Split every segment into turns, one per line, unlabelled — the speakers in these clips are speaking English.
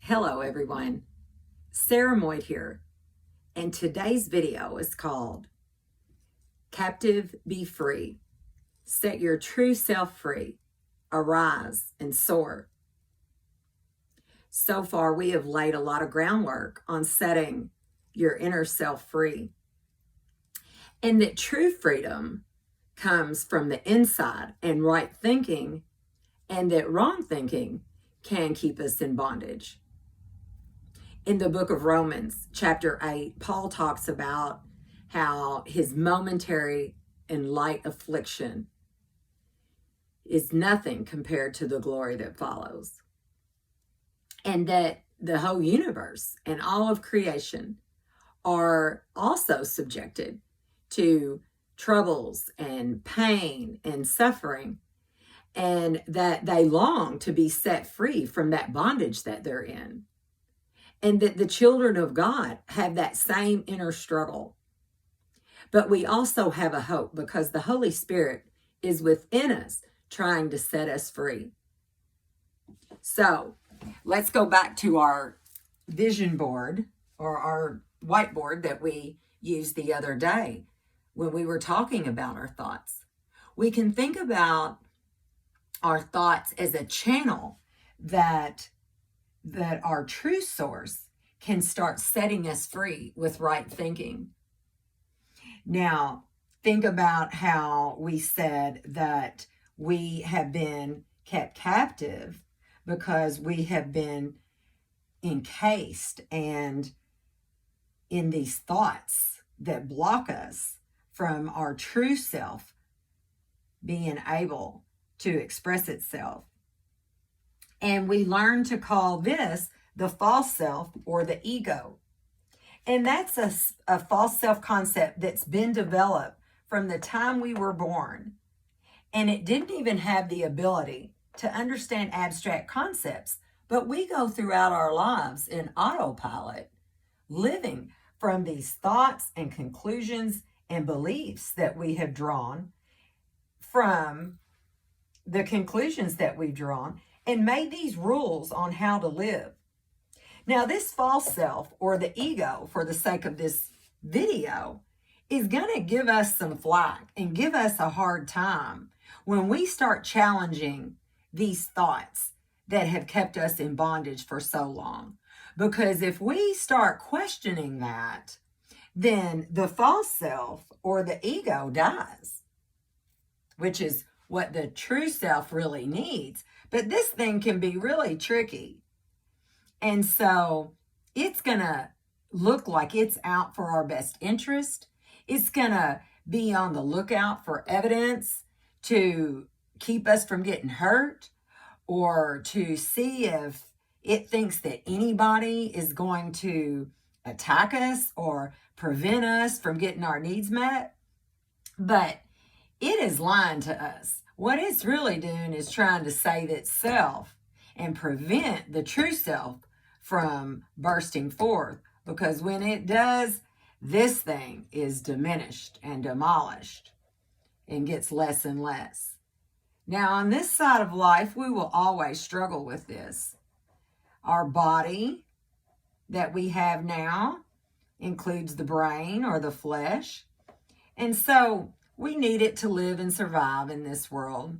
Hello everyone, Sarah Moyd here, and today's video is called Captive Be Free. Set your true self free, arise and soar. So far we have laid a lot of groundwork on setting your inner self free, and that true freedom comes from the inside and right thinking, and that wrong thinking can keep us in bondage. In the book of Romans, chapter 8, Paul talks about how his momentary and light affliction is nothing compared to the glory that follows. And that the whole universe and all of creation are also subjected to troubles and pain and suffering, and that they long to be set free from that bondage that they're in. And that the children of God have that same inner struggle. But we also have a hope because the Holy Spirit is within us trying to set us free. So let's go back to our vision board or our whiteboard that we used the other day when we were talking about our thoughts. We can think about our thoughts as a channel that our true source can start setting us free with right thinking. Now, think about how we said that we have been kept captive because we have been encased and in these thoughts that block us from our true self being able to express itself. And we learn to call this the false self or the ego. And that's a false self-concept that's been developed from the time we were born. And it didn't even have the ability to understand abstract concepts. But we go throughout our lives in autopilot, living from these thoughts and conclusions and beliefs that we have drawn from the conclusions that we've drawn, and made these rules on how to live. Now, this false self or the ego, for the sake of this video, is going to give us some flack and give us a hard time when we start challenging these thoughts that have kept us in bondage for so long. Because if we start questioning that, then the false self or the ego dies, which is what the true self really needs. But this thing can be really tricky. And so it's going to look like it's out for our best interest. It's going to be on the lookout for evidence to keep us from getting hurt, or to see if it thinks that anybody is going to attack us or prevent us from getting our needs met. But it is lying to us. What it's really doing is trying to save itself and prevent the true self from bursting forth. Because when it does, this thing is diminished and demolished and gets less and less. Now, on this side of life, we will always struggle with this. Our body that we have now includes the brain or the flesh. And so we need it to live and survive in this world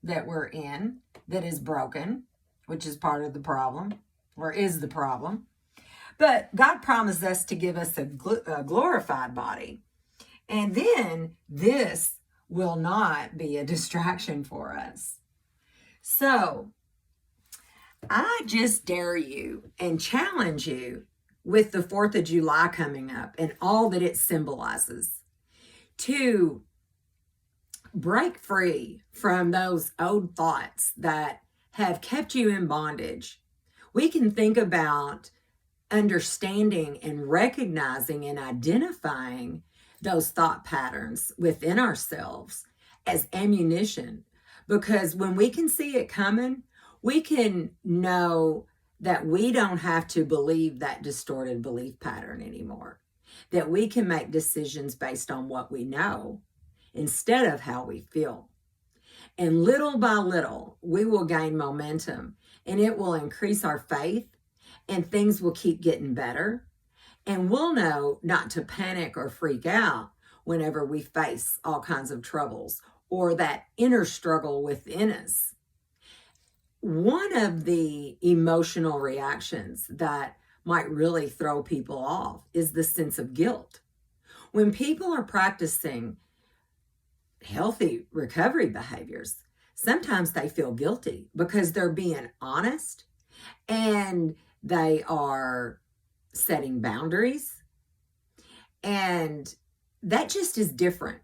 that we're in, that is broken, which is part of the problem, or is the problem. But God promised us to give us a glorified body. And then this will not be a distraction for us. So I just dare you and challenge you with the 4th of July coming up and all that it symbolizes to break free from those old thoughts that have kept you in bondage. We can think about understanding and recognizing and identifying those thought patterns within ourselves as ammunition. Because when we can see it coming, we can know that we don't have to believe that distorted belief pattern anymore. That we can make decisions based on what we know instead of how we feel. And little by little, we will gain momentum, and it will increase our faith, and things will keep getting better. And we'll know not to panic or freak out whenever we face all kinds of troubles or that inner struggle within us. One of the emotional reactions that might really throw people off is the sense of guilt. When people are practicing healthy recovery behaviors, sometimes they feel guilty because they're being honest and they are setting boundaries, and that just is different.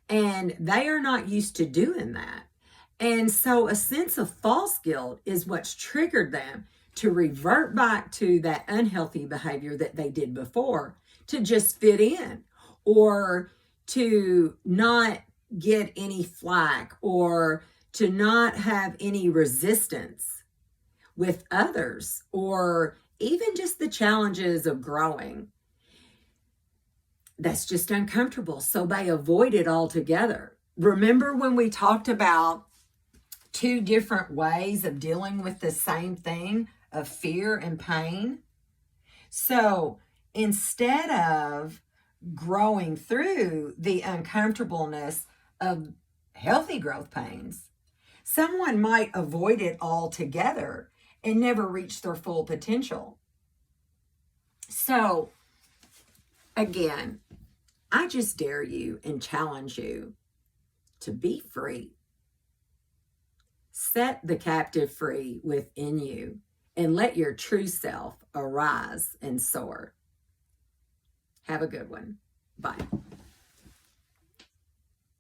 And they are not used to doing that. And so a sense of false guilt is what's triggered them to revert back to that unhealthy behavior that they did before to just fit in, or to not get any flack, or to not have any resistance with others, or even just the challenges of growing. That's just uncomfortable. So they avoid it altogether. Remember when we talked about two different ways of dealing with the same thing, of fear and pain? So instead of growing through the uncomfortableness of healthy growth pains, someone might avoid it altogether and never reach their full potential. So again, I just dare you and challenge you to be free. Set the captive free within you and let your true self arise and soar. Have a good one. Bye.